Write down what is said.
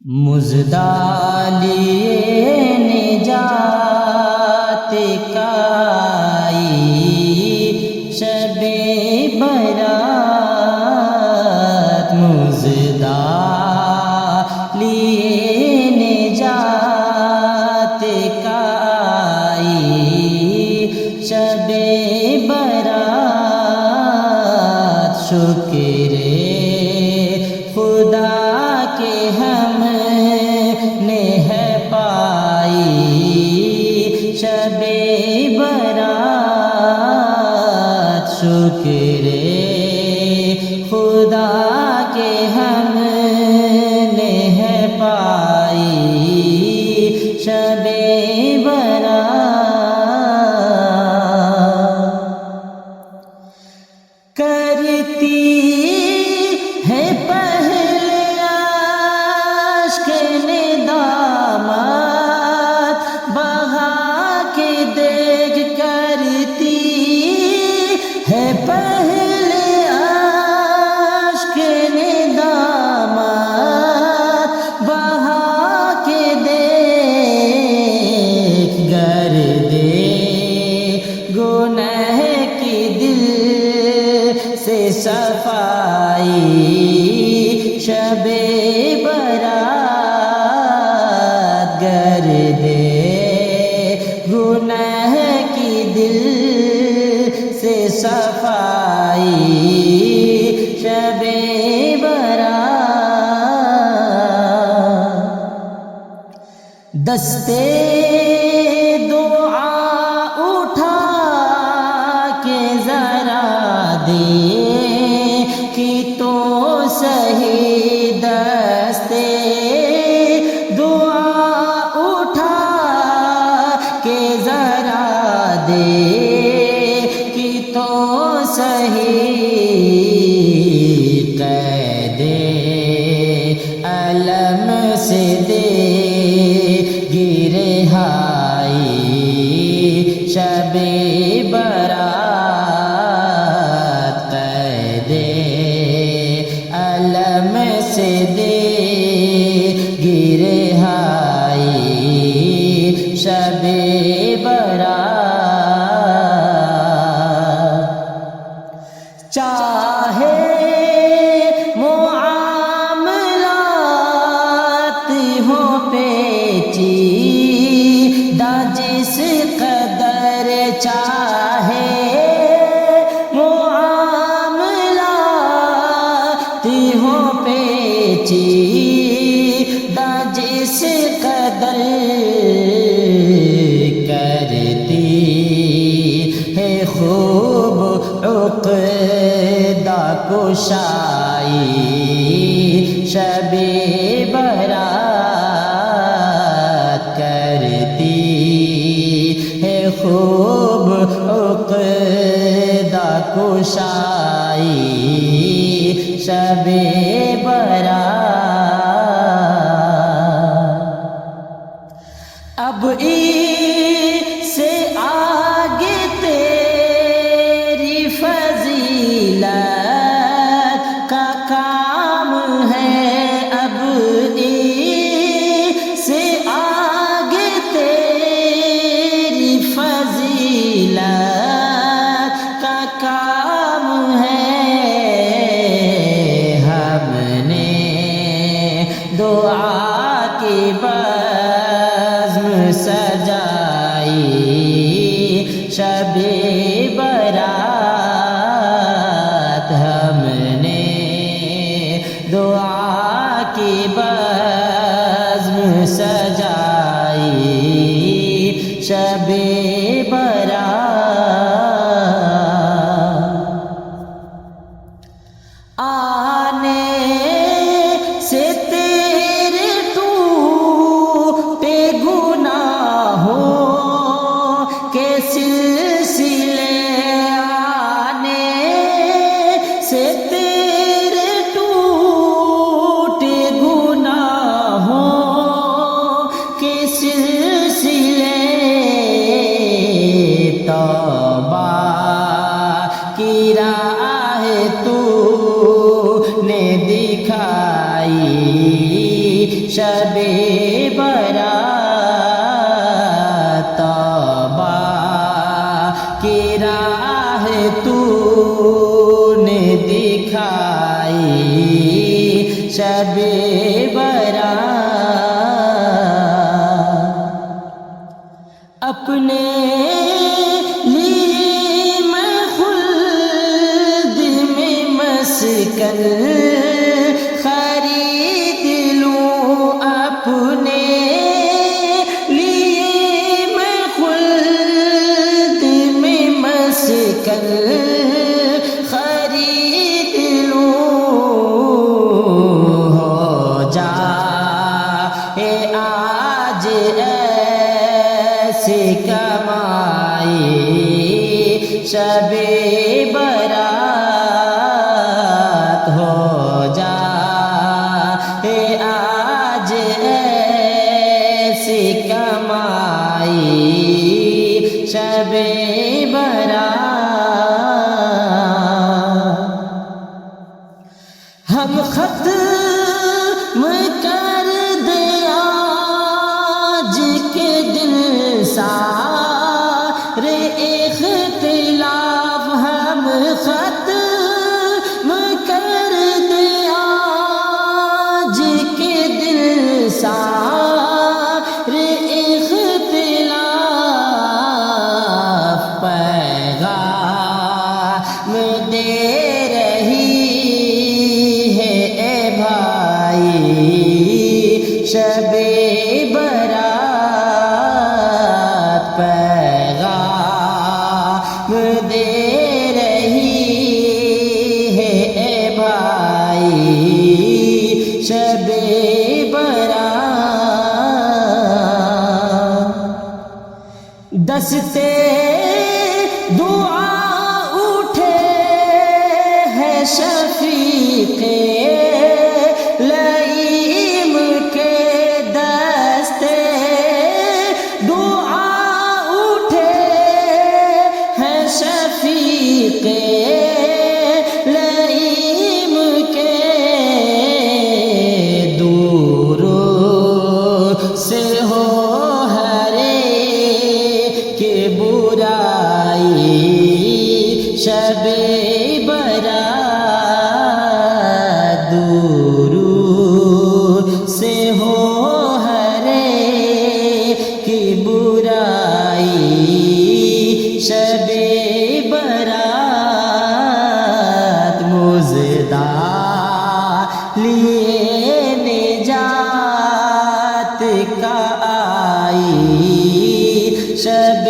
مزدالیے نجات کائی شب برات مزدالیے نجات کائی شب برات شکر خدا کے ہم نے ہے پائی شب برات شکر خدا کے ہم نے ہے پائی شب برات کرتی ہے پہلے عشق ندامت بہا کے دیکھ کرتی ہے پہلے عشق ندامت بہا کے دیکھ گردے گناہ کی دل سے صفائی شب برات گردے گناہ کی دل سے صفائی شب برات دستے دعا اٹھا کے ذرا دے کہ تو صحیح دستے دعا اٹھا کے ذرا دے کہ تو صحیح قید علم سے دے رہائی شب برات قید علم سے دے رہائی شب برات چاہے معاملات ہو پیچیدہ جس قدر چاہے معاملات ہو پیچیدہ جس قدر کرتی ہے خوب عقدہ کشائی شب برات کرتی ہے خوب عقدہ کشائی شب برات اب سے آگے تیری فضیلت کا کام ہے اب سے آگے تیری فضیلت کا کام ہے ہم نے دعا کی بزم سجائی شب برات ہم نے دعا کی بزم سجائی شب برات آنے سے تیرے ٹوٹے گناہوں کے سلسلے شب برات توبہ کی راہ تو نے دکھائی شب برات اپنے لیے میں خلد میں مسکن خرید لوں اپنے لیے میں خلد میں مسکن خرید لوں ہو جائے آج ایسی کمائی شب برات ہو جائے آج ایسی کمائی شب برات ہم ختم کر دے آج کے دن سارے اختلاف ہم ختم کر دے آج کے دن سارے اختلاف پیغام دے رہی ہے اے بھائی شب برات پیغام دے رہی ہے اے بھائی شب برات دستے دعا اٹھے ہے شفیق لئیم کے دستے دعا اٹھے ہے شفیق لئیم کے دور سے ہو ہر ایک برائی شب برات دور سے ہو ہر ایک برائی شب برات مزدہ لیے نجات کا آئی شب